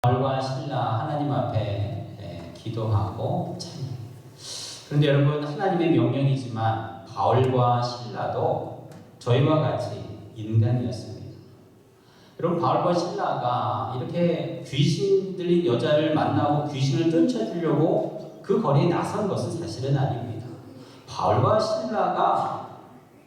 바울과 실라 하나님 앞에 기도하고 찬양. 그런데 여러분, 하나님의 명령이지만 바울과 실라도 저희와 같이 인간이었습니다. 여러분, 바울과 실라가 이렇게 귀신 들린 여자를 만나고 귀신을 쫓아주려고 그 거리에 나선 것은 사실은 아닙니다. 바울과 실라가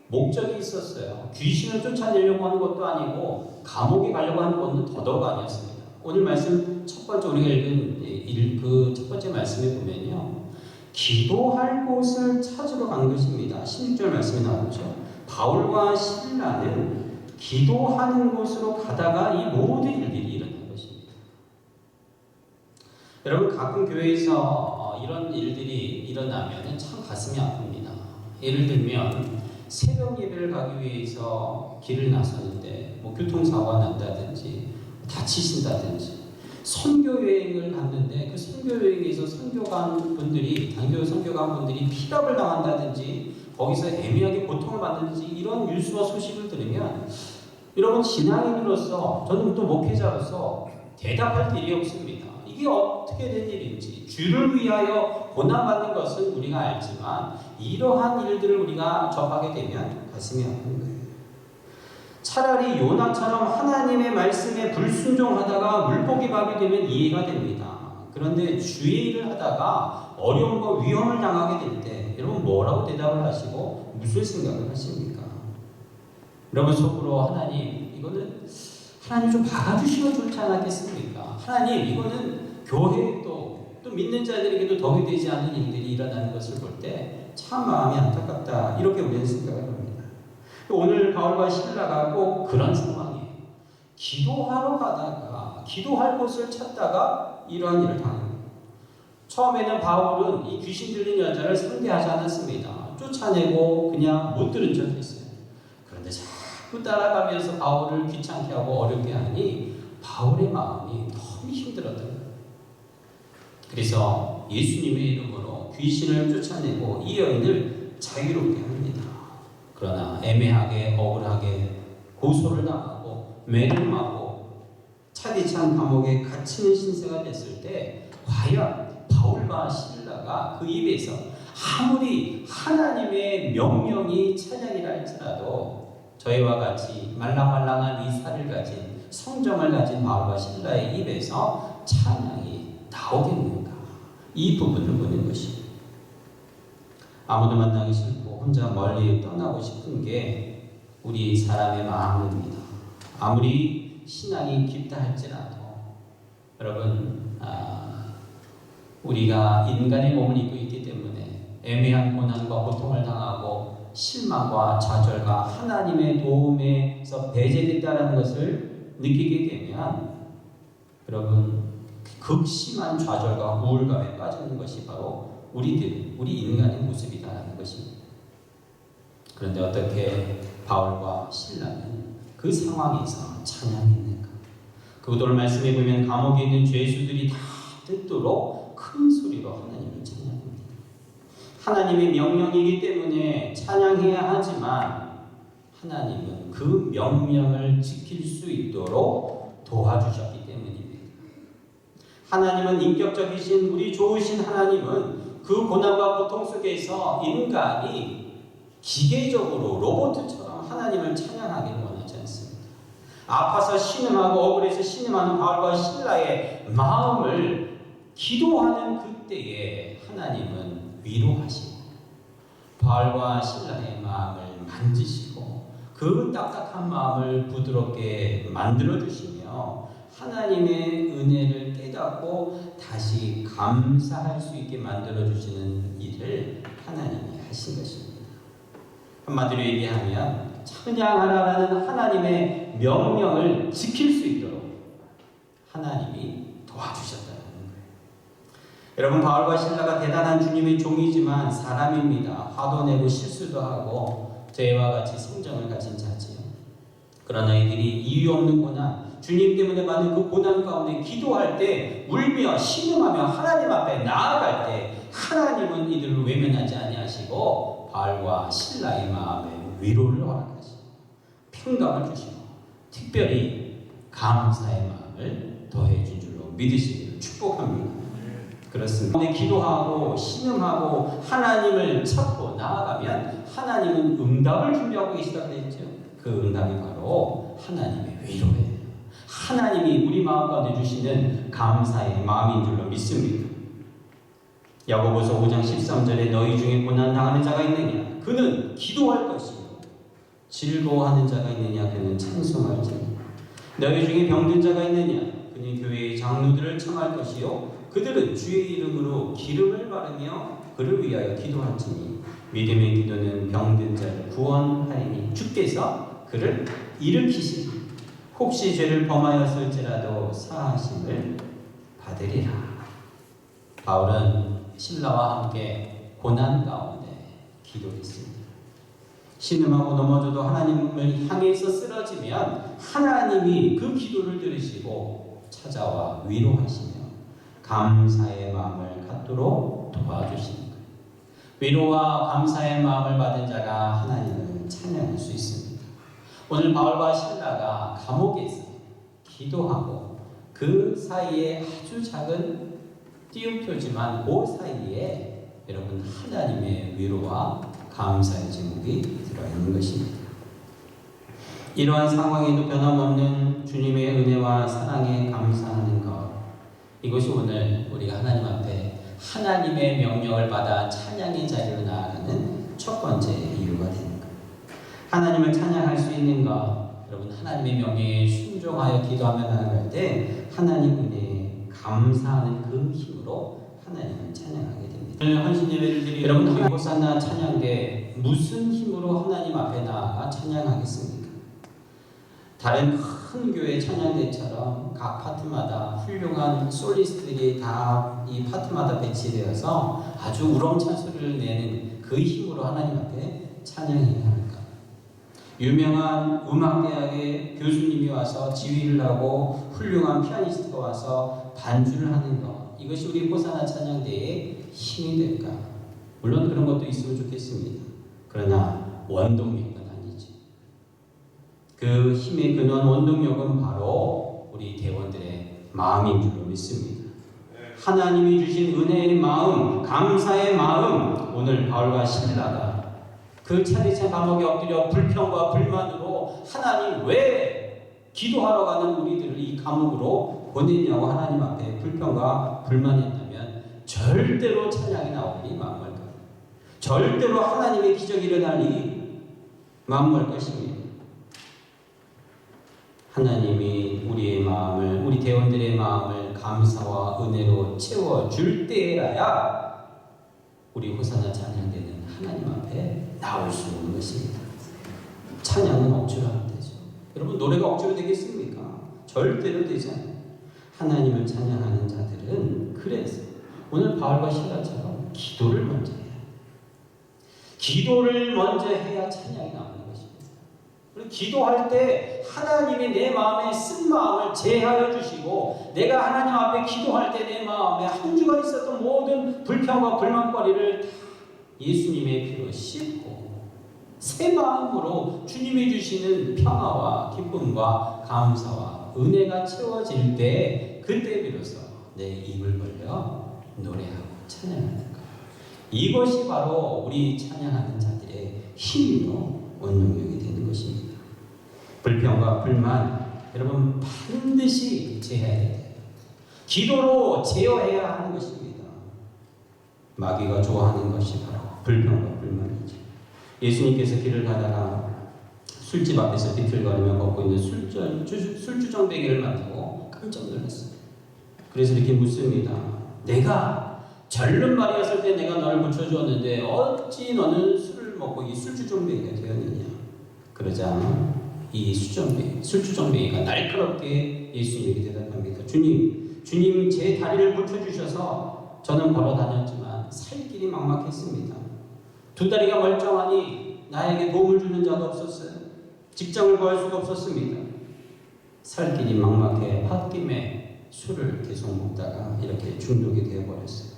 목적이 있었어요. 귀신을 쫓아내려고 하는 것도 아니고 감옥에 가려고 하는 것은 더더욱 아니었습니다. 오늘 말씀 첫 번째 우리가 읽은 그 첫 번째 말씀에 보면요, 기도할 곳을 찾으러 간 것입니다. 16절 말씀에 나오죠. 바울과 실라는 기도하는 곳으로 가다가 이 모든 일들이 일어난 것입니다. 여러분, 가끔 교회에서 이런 일들이 일어나면 참 가슴이 아픕니다. 예를 들면 새벽 예배를 가기 위해서 길을 나섰는데 교통사고가 난다든지 다치신다든지, 선교 여행을 갔는데 그 선교 여행에서 선교관 분들이, 단교 선교관 분들이 피랍을 당한다든지 거기서 애매하게 고통을 받는지, 이런 뉴스와 소식을 들으면 여러분, 신앙인으로서, 저는 또 목회자로서 대답할 일이 없습니다. 이게 어떻게 된 일인지. 주를 위하여 고난받는 것은 우리가 알지만 이러한 일들을 우리가 접하게 되면 가슴이 아픈 거예요. 차라리 요나처럼 하나님의 말씀에 불순종하다가 물고기 밥이 되면 이해가 됩니다. 그런데 주의 일을 하다가 어려움과 위험을 당하게 될 때 여러분, 뭐라고 대답을 하시고 무슨 생각을 하십니까? 여러분 속으로, 하나님, 이거는 하나님 좀 박아주시면 좋지 않았겠습니까? 하나님, 이거는 교회도 또 믿는 자들에게도 덕이 되지 않는 일들이 일어나는 것을 볼 때 참 마음이 안타깝다, 이렇게 우리는 생각을 합니다. 오늘 바울과 실라가 꼭 그런 상황이에요. 기도하러 가다가, 기도할 곳을 찾다가 이러한 일을 당합니다. 처음에는 바울은 이 귀신 들린 여자를 상대하지 않았습니다. 쫓아내고 그냥 못 들은 척 했어요. 그런데 자꾸 따라가면서 바울을 귀찮게 하고 어렵게 하니 바울의 마음이 너무 힘들었던 거예요. 그래서 예수님의 이름으로 귀신을 쫓아내고 이 여인을 자유롭게 합니다. 그러나 애매하게, 억울하게 고소를 당하고 매를 맞고 차디찬 감옥에 갇히는 신세가 됐을 때, 과연 바울과 실라가 그 입에서 아무리 하나님의 명령이 찬양이라 할지라도 저희와 같이 말랑말랑한 이 살을 가진, 성정을 가진 바울과 실라의 입에서 찬양이 나오겠는가? 이 부분을 보는 것입니다. 아무도 만나기 싫고 혼자 멀리 떠나고 싶은 게 우리 사람의 마음입니다. 아무리 신앙이 깊다 할지라도 여러분, 우리가 인간의 몸을 입고 있기 때문에 애매한 고난과 고통을 당하고 실망과 좌절과 하나님의 도움에서 배제됐다는 것을 느끼게 되면 여러분, 극심한 좌절과 우울감에 빠지는 것이 바로 우리 인간의 모습이다라는 것입니다. 그런데 어떻게 바울과 실라는 그 상황에서 찬양했는가? 그것을 말씀해 보면 감옥에 있는 죄수들이 다 듣도록 큰 소리로 하나님을 찬양합니다. 하나님의 명령이기 때문에 찬양해야 하지만 하나님은 그 명령을 지킬 수 있도록 도와주셨기 때문입니다. 하나님은 인격적이신, 우리 좋으신 하나님은 그 고난과 고통 속에서 인간이 기계적으로 로봇처럼 하나님을 찬양하기를 원하지 않습니다. 아파서 신음하고 억울해서 신음하는 바울과 실라의 마음을 기도하는 그때에 하나님은 위로하시고 바울과 실라의 마음을 만지시고 그 딱딱한 마음을 부드럽게 만들어주시며 하나님의 은혜를 깨닫고 다시 감사할 수 있게 만들어주시는 일을 하나님이 하신 것입니다. 한마디로 얘기하면 찬양하라라는 하나님의 명령을 지킬 수 있도록 하나님이 도와주셨다는 거예요. 여러분, 바울과 실라가 대단한 주님의 종이지만 사람입니다. 화도 내고 실수도 하고 저희와 같이 성정을 가진 자지요. 그러나 이들이 이유 없는 고난, 주님 때문에 받는 그 고난 가운데 기도할 때, 울며 신음하며 하나님 앞에 나아갈 때 하나님은 이들을 외면하지 아니하시고 바울과 실라의 마음에 위로를 허락하시고 평강을 주시고 특별히 감사의 마음을 더해 준 줄로 믿으시기를 축복합니다. 그렇습니다. 기도하고 신음하고 하나님을 찾고 나아가면 하나님은 응답을 준비하고 계시다고 했죠. 그 응답이 바로 하나님의 위로예요. 하나님이 우리 마음 가운데 주시는 감사의 마음인 줄로 믿습니다. 야고보서 5장 13절에 너희 중에 고난당하는 자가 있느냐? 그는 기도할 것이요. 즐거워하는 자가 있느냐? 그는 찬송할지니. 너희 중에 병든 자가 있느냐? 그는 교회의 장로들을 청할 것이요. 그들은 주의 이름으로 기름을 바르며 그를 위하여 기도할지니. 믿음의 기도는 병든 자를 구원하리니 주께서 그를 일으키시니. 혹시 죄를 범하였을지라도 사하심을 받으리라. 바울은 신라와 함께 고난 가운데 기도했습니다. 신음하고 넘어져도 하나님을 향해서 쓰러지면 하나님이 그 기도를 들으시고 찾아와 위로하시며 감사의 마음을 갖도록 도와주시는 거예요. 위로와 감사의 마음을 받은 자가 하나님을 찬양할 수 있습니다. 오늘 바울과 신라가 감옥에서 기도하고 그 사이에 아주 작은 띄움표지만 그 사이에 여러분 하나님의 위로와 감사의 제목이 들어있는 것입니다. 이러한 상황에도 변함없는 주님의 은혜와 사랑에 감사하는 것, 이것이 오늘 우리가 하나님 앞에 하나님의 명령을 받아 찬양의 자리로 나아가는 첫 번째 이유가 되는 것. 하나님을 찬양할 수 있는 것, 여러분 하나님의 명령에 순종하여 기도하며 나아갈 때 하나님 은혜에 감사하는 그 힘으로 하나님을 찬양하게 됩니다. 오늘 헌신 예배를 드리 여러분 호산나 찬양대 무슨 힘으로 하나님 앞에 나아가 찬양하겠습니까? 다른 큰 교회 찬양대처럼 각 파트마다 훌륭한 솔리스트들이 다 이 파트마다 배치되어서 아주 우렁찬 소리를 내는 그 힘으로 하나님 앞에 찬양해야 할까? 유명한 음악대학의 교수님이 와서 지휘를 하고 훌륭한 피아니스트가 와서 반주를 하는 것, 이것이 우리 호산나 찬양대의 힘이 될까? 물론 그런 것도 있으면 좋겠습니다. 그러나 원동력은 아니지. 그 힘의 근원 원동력은 바로 우리 대원들의 마음인 줄로 믿습니다. 하나님이 주신 은혜의 마음, 감사의 마음, 오늘 바울과 신라가 그 차디찬 감옥에 엎드려 불평과 불만으로 하나님 왜 기도하러 가는 우리들을 이 감옥으로 보냈냐고 하나님 앞에 불평과 불만했다면 절대로 찬양이 나오니 마음을 것, 절대로 하나님의 기적이 일어나니 마음을 것입니다. 하나님이 우리의 마음을, 우리 대원들의 마음을 감사와 은혜로 채워줄 때라야 우리 호산나 찬양대는 하나님 앞에 나올 수 있는 것입니다. 찬양은 억지로 하면 되죠. 여러분 노래가 억지로 되겠습니까? 절대로 되지 않아요. 하나님을 찬양하는 자들은 그래서 오늘 바울과 신라처럼 기도를 먼저 해야 해요. 기도를 먼저 해야 찬양이 나오는 것입니다. 그리고 기도할 때 하나님이 내 마음에 쓴 마음을 제하여 주시고 내가 하나님 앞에 기도할 때 내 마음에 한 주간 있었던 모든 불평과 불만거리를 다 예수님의 피로 씻고 새 마음으로 주님이 주시는 평화와 기쁨과 감사와 은혜가 채워질 때 그때 비로소 내 입을 벌려 노래하고 찬양하는 것. 이것이 바로 우리 찬양하는 자들의 힘이요 원동력이 되는 것입니다. 불평과 불만 여러분 반드시 제어해야 돼요. 기도로 제어해야 하는 것입니다. 마귀가 좋아하는 것이 바로 불평과 불만이죠. 예수님께서 길을 가다가 술집 앞에서 비틀거리며 걷고 있는 술주정뱅이를 만나고 깜짝 놀랐어요. 그래서 이렇게 묻습니다. 내가 젊은 말이었을 때 내가 너를 붙여주었는데 어찌 너는 술을 먹고 이 술주정뱅이가 되었느냐. 그러자 이 술주정뱅이가 날카롭게 예수님에게 대답합니다. 주님 제 다리를 붙여주셔서 저는 걸어 다녔지만 살 길이 막막했습니다. 두 다리가 멀쩡하니 나에게 도움을 주는 자도 없었어요. 직장을 구할 수가 없었습니다. 살 길이 막막해 홧김에 술을 계속 먹다가 이렇게 중독이 되어버렸어요.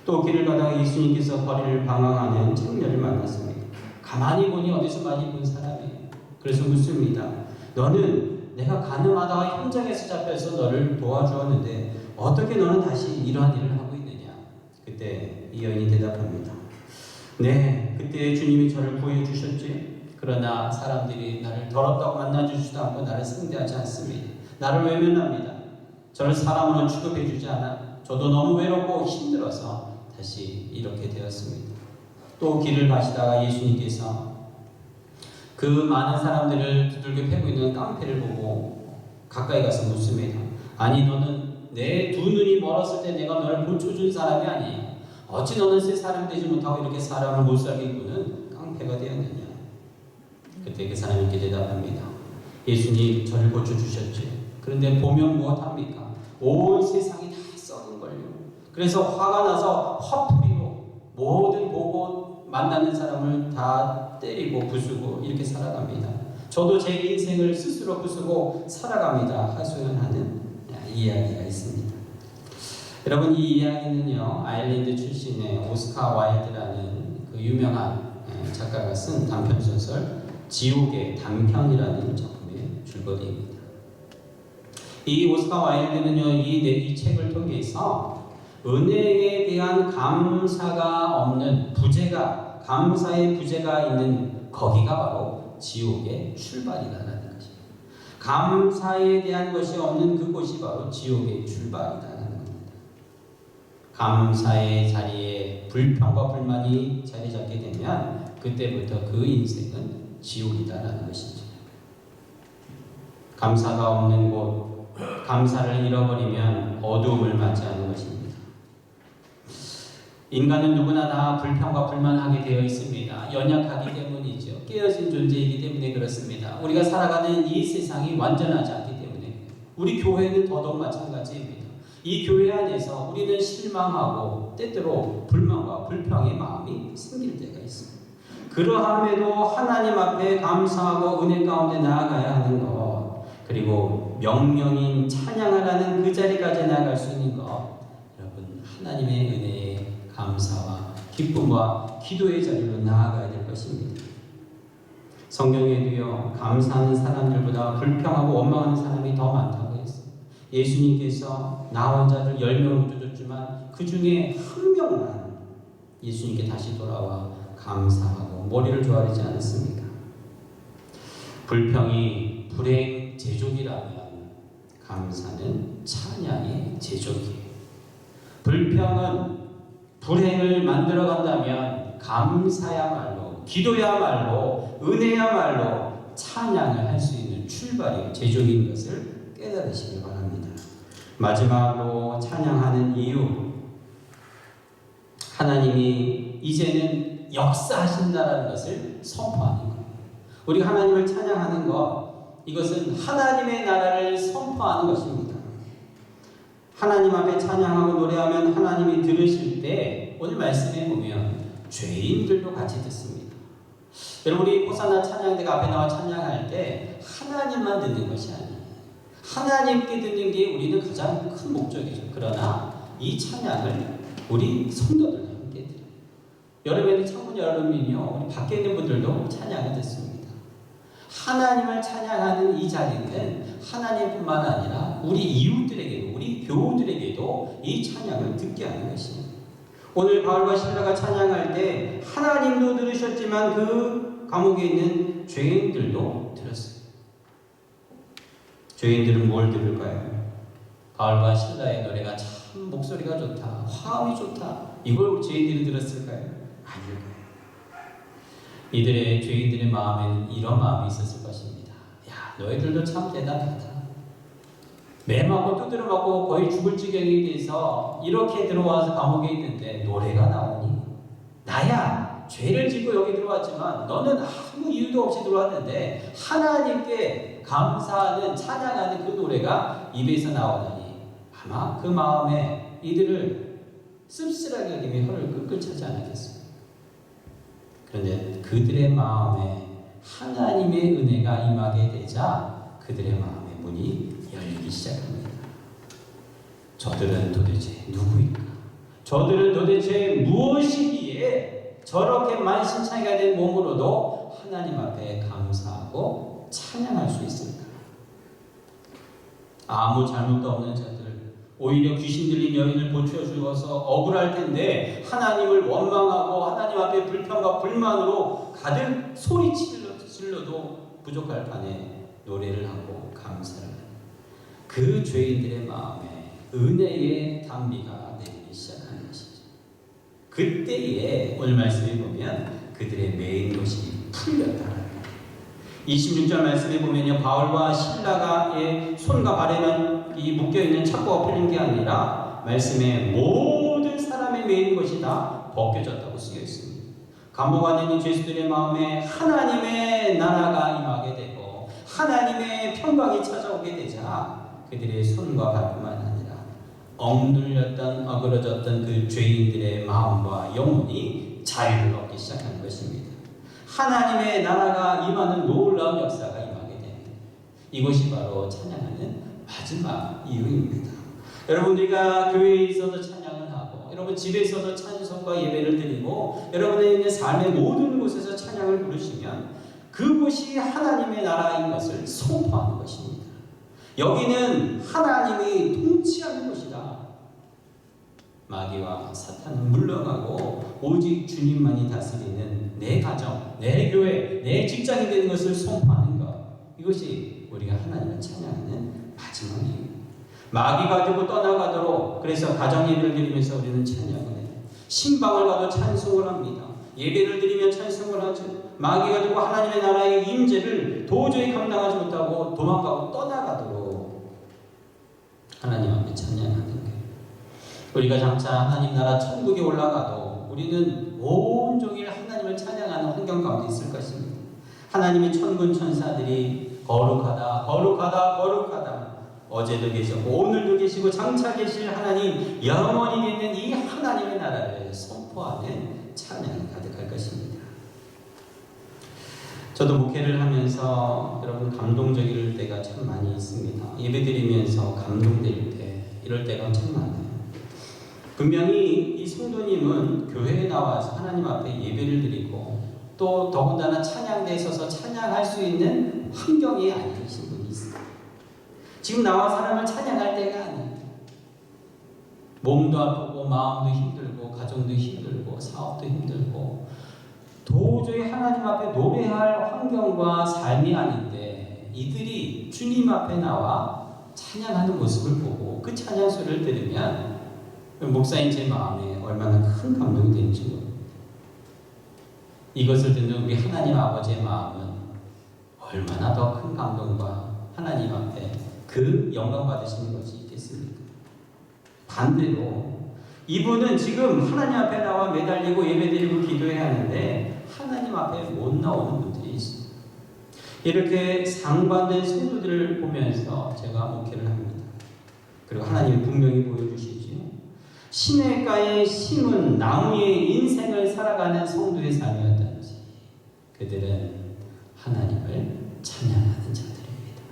또 길을 가다가 예수님께서 거리를 방황하는 청년을 만났습니다. 가만히 보니 어디서 많이 본 사람이에요. 그래서 묻습니다. 너는 내가 가늠하다가 현장에서 잡혀서 너를 도와주었는데 어떻게 너는 다시 이러한 일을 하고 있느냐? 그때 이 여인이 대답합니다. 네, 그때 주님이 저를 구해 주셨지. 그러나 사람들이 나를 더럽다고 만나주지도 않고 나를 상대하지 않습니다. 나를 외면합니다. 저를 사람으로 취급해 주지 않아. 저도 너무 외롭고 힘들어서 다시 이렇게 되었습니다. 또 길을 가시다가 예수님께서 그 많은 사람들을 두들겨 패고 있는 깡패를 보고 가까이 가서 묻습니다. 아니 너는 내 두 눈이 멀었을 때 내가 너를 고쳐준 사람이 아니야. 어찌 너는 새 사람이 되지 못하고 이렇게 사람을 못 살게 구는 깡패가 되었느냐. 그때 그 사람이 이렇게 대답합니다. 예수님 저를 고쳐주셨지. 그런데 보면 무엇합니까? 온 세상이 다 썩은걸요. 그래서 화가 나서 화풀이로 모든 보고 만나는 사람을 다 때리고 부수고 이렇게 살아갑니다. 저도 제 인생을 스스로 부수고 살아갑니다. 하소연하는 이야기가 있습니다. 여러분 이 이야기는요 아일랜드 출신의 오스카 와일드라는 그 유명한 작가가 쓴 단편소설 지옥의 단편이라는 작품의 줄거리입니다. 이 오스카 와일드는요 이 책을 통해서 은혜에 대한 감사가 없는 부재가 감사의 부재가 있는 거기가 바로 지옥의 출발이라는 것입니다. 감사에 대한 것이 없는 그곳이 바로 지옥의 출발이라는 겁니다. 감사의 자리에 불평과 불만이 자리 잡게 되면 그때부터 그 인생은 지옥이다라는 것이죠. 감사가 없는 곳, 감사를 잃어버리면 어두움을 맞이하는 것입니다. 인간은 누구나 다 불평과 불만하게 되어 있습니다. 연약하기 때문이죠. 깨어진 존재이기 때문에 그렇습니다. 우리가 살아가는 이 세상이 완전하지 않기 때문에 우리 교회는 더더욱 마찬가지입니다. 이 교회 안에서 우리는 실망하고 때때로 불만과 불평의 마음이 생길 때가 있습니다. 그러함에도 하나님 앞에 감사하고 은혜 가운데 나아가야 하는 것, 그리고 명령인 찬양하라는 그 자리까지 나아갈 수 있는 것, 여러분 하나님의 은혜에 감사와 기쁨과 기도의 자리로 나아가야 될 것입니다. 성경에도요 감사하는 사람들보다 불평하고 원망하는 사람이 더 많다고 했어요. 예수님께서 나온 자들 10명을 줬지만 그 중에 한 명만 예수님께 다시 돌아와 감사하고 머리를 조아리지 않았습니까? 불평이 불행 제족이라면 감사는 찬양의 제족이에요. 불평은 불행을 만들어간다면 감사야말로 기도야말로 은혜야말로 찬양을 할 수 있는 출발이 제족인 것을 깨달으시길 바랍니다. 마지막으로 찬양하는 이유, 하나님이 이제는 역사하신다는 것을 선포하는 겁니다. 우리가 하나님을 찬양하는 것, 이것은 하나님의 나라를 선포하는 것입니다. 하나님 앞에 찬양하고 노래하면 하나님이 들으실 때 오늘 말씀에 보면 죄인들도 같이 듣습니다. 여러분 우리 호산나 찬양대가 앞에 나와 찬양할 때 하나님만 듣는 것이 아니에요. 하나님께 듣는 게 우리는 가장 큰 목적이죠. 그러나 이 찬양을 우리 성도들 함께 들어요. 여름에는 창문 여름이며 우리 밖에 있는 분들도 찬양을 듣습니다. 하나님을 찬양하는 이 자리는 하나님뿐만 아니라 우리 이웃들에게도 우리 교우들에게도 이 찬양을 듣게 하는 것입니다. 오늘 바울과 실라가 찬양할 때 하나님도 들으셨지만 그 감옥에 있는 죄인들도 들었어요. 죄인들은 뭘 들을까요? 바울과 실라의 노래가 참 목소리가 좋다, 화음이 좋다, 이걸 죄인들이 들었을까요? 아닐 거예요. 이들의 죄인들의 마음에는 이런 마음이 있었을 것입니다. 야, 너희들도 참 대단하다. 매 맞고 두드려 맞고 거의 죽을 지경이 돼서 이렇게 들어와서 감옥에 있는데 노래가 나오니? 나야 죄를 짓고 여기 들어왔지만 너는 아무 이유도 없이 들어왔는데 하나님께 감사하는 찬양하는 그 노래가 입에서 나오다니 아마 그 마음에 이들을 씁쓸하게 여기며 혀를 끌끌 차지 않았겠습니까? 그런데 그들의 마음에 하나님의 은혜가 임하게 되자 그들의 마음의 문이 열리기 시작합니다. 저들은 도대체 누구인가? 저들은 도대체 무엇이기에 저렇게 만신창이가 된 몸으로도 하나님 앞에 감사하고 찬양할 수 있을까? 아무 잘못도 없는 자들, 오히려 귀신 들린 여인을 고쳐 주어서 억울할 텐데 하나님을 원망하고 하나님 앞에 불평과 불만으로 가득 소리 질러도 부족할 판에 노래를 하고 감사를 하는 그 죄인들의 마음에 은혜의 단비가 내리기 시작하는 것이죠. 그때에 오늘 말씀에 보면 그들의 매인 것이 풀렸다. 26절 말씀에 보면요, 바울과 실라가의 손과 발에는 이 묶여있는 착고가 풀린 게 아니라 말씀에 모든 사람의 매인 것이 다 벗겨졌다고 쓰여 있습니다. 감옥 안에 있는 죄수들의 마음에 하나님의 나라가 임하게 되고 하나님의 평강이 찾아오게 되자 그들의 손과 발뿐만 아니라 억눌렸던 어그러졌던 그 죄인들의 마음과 영혼이 자유를 얻기 시작하는 것입니다. 하나님의 나라가 임하는 놀라운 역사가 임하게 됩니다. 이것이 바로 찬양하는 마지막 이유입니다. 여러분, 우리가 교회에 있어서 찬양을 하고 여러분 집에 있어서 찬송과 예배를 드리고 여러분의 있는 삶의 모든 곳에서 찬양을 부르시면 그곳이 하나님의 나라인 것을 선포하는 것입니다. 여기는 하나님이 통치하는 곳이다. 마귀와 사탄은 물러가고 오직 주님만이 다스리는 내 가정, 내 교회, 내 직장이 되는 것을 선포하는 것, 이것이 우리가 하나님을 찬양하는 마지막 이유입니다. 마귀가 되고 떠나가도록 그래서 가정 예배를 드리면서 우리는 찬양을 해요. 신방을 가도 찬송을 합니다. 예배를 드리면 찬송을 하죠. 마귀가 되고 하나님의 나라의 임재를 도저히 감당하지 못하고 도망가고 떠나가도록 하나님 앞에 찬양하는 거예요. 우리가 장차 하나님 나라 천국에 올라가도 우리는 온종일 하나님을 찬양하는 환경 가운데 있을 것입니다. 하나님의 천군 천사들이 거룩하다, 거룩하다, 거룩하다. 어제도 계셨고 오늘도 계시고 장차 계실 하나님, 영원히 있는 이 하나님의 나라를 선포하는 찬양이 가득할 것입니다. 저도 목회를 하면서 여러분 감동적일 때가 참 많이 있습니다. 예배드리면서 감동될 때, 이럴 때가 참 많아요. 분명히 이 성도님은 교회에 나와서 하나님 앞에 예배를 드리고 또 더군다나 찬양대에 서서 찬양할 수 있는 환경이 아니신 분이 있어요. 지금 나와 사람을 찬양할 때가 아니에요. 몸도 아프고 마음도 힘들고 가정도 힘들고 사업도 힘들고 도저히 하나님 앞에 노래할 환경과 삶이 아닌데 이들이 주님 앞에 나와 찬양하는 모습을 보고 그 찬양 소리를 들으면 목사인 제 마음에 얼마나 큰 감동이 되는지 모릅니다. 이것을 듣는 우리 하나님 아버지의 마음은 얼마나 더 큰 감동과 하나님 앞에 그 영광 받으시는 것이 있겠습니까? 반대로 이분은 지금 하나님 앞에 나와 매달리고 예배드리고 기도해야 하는데 하나님 앞에 못 나오는 분들이 있습니다. 이렇게 상반된 성도들을 보면서 제가 목회를 합니다. 그리고 하나님이 분명히 보여주시지요. 시냇가에 심은 나무의 인생을 살아가는 성도의 삶이었던지 그들은 하나님을 찬양하는 자들입니다.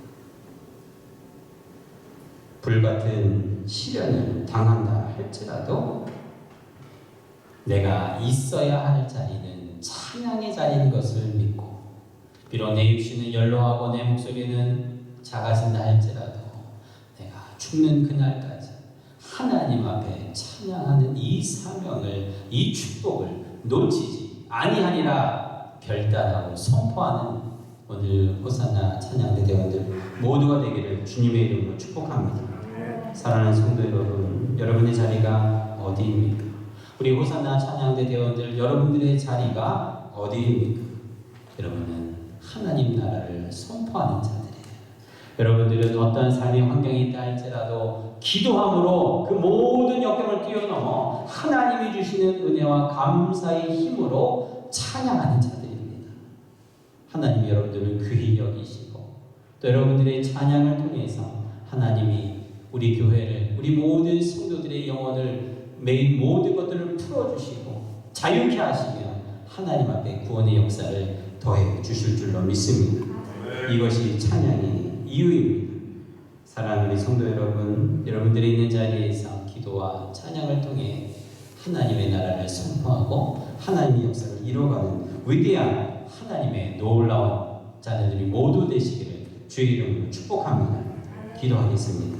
불같은 시련을 당한다 할지라도 내가 있어야 할 자리는 찬양의 자리인 것을 믿고 비록 내 육신은 연로하고 내 목소리는 작아진다 할지라도 내가 죽는 그날까지 하나님 앞에 찬양하는 이 사명을, 이 축복을 놓치지 아니하리라 결단하고 선포하는 오늘 호산나 찬양대 대원들 모두가 되기를 주님의 이름으로 축복합니다. 사랑하는 성도 여러분, 여러분의 자리가 어디입니까? 우리 호산나 찬양대 대원들 여러분들의 자리가 어디입니까? 여러분은 하나님 나라를 선포하는 자들이에요. 여러분들은 어떤 삶의 환경이 있다 할지라도 기도함으로 그 모든 역경을 뛰어넘어 하나님이 주시는 은혜와 감사의 힘으로 찬양하는 자들입니다. 하나님이 여러분들을 귀히 여기시고 또 여러분들의 찬양을 통해서 하나님이 우리 교회를, 우리 모든 성도들의 영혼을 매일 모든 것들을 풀어주시고 자유케 하시며 하나님 앞에 구원의 역사를 더해 주실 줄로 믿습니다. 이것이 찬양의 이유입니다. 사랑하는 우리 성도 여러분, 여러분들이 있는 자리에서 기도와 찬양을 통해 하나님의 나라를 선포하고 하나님의 역사를 이루어가는 위대한 하나님의 놀라운 자녀들이 모두 되시기를 주의 이름으로 축복합니다. 기도하겠습니다.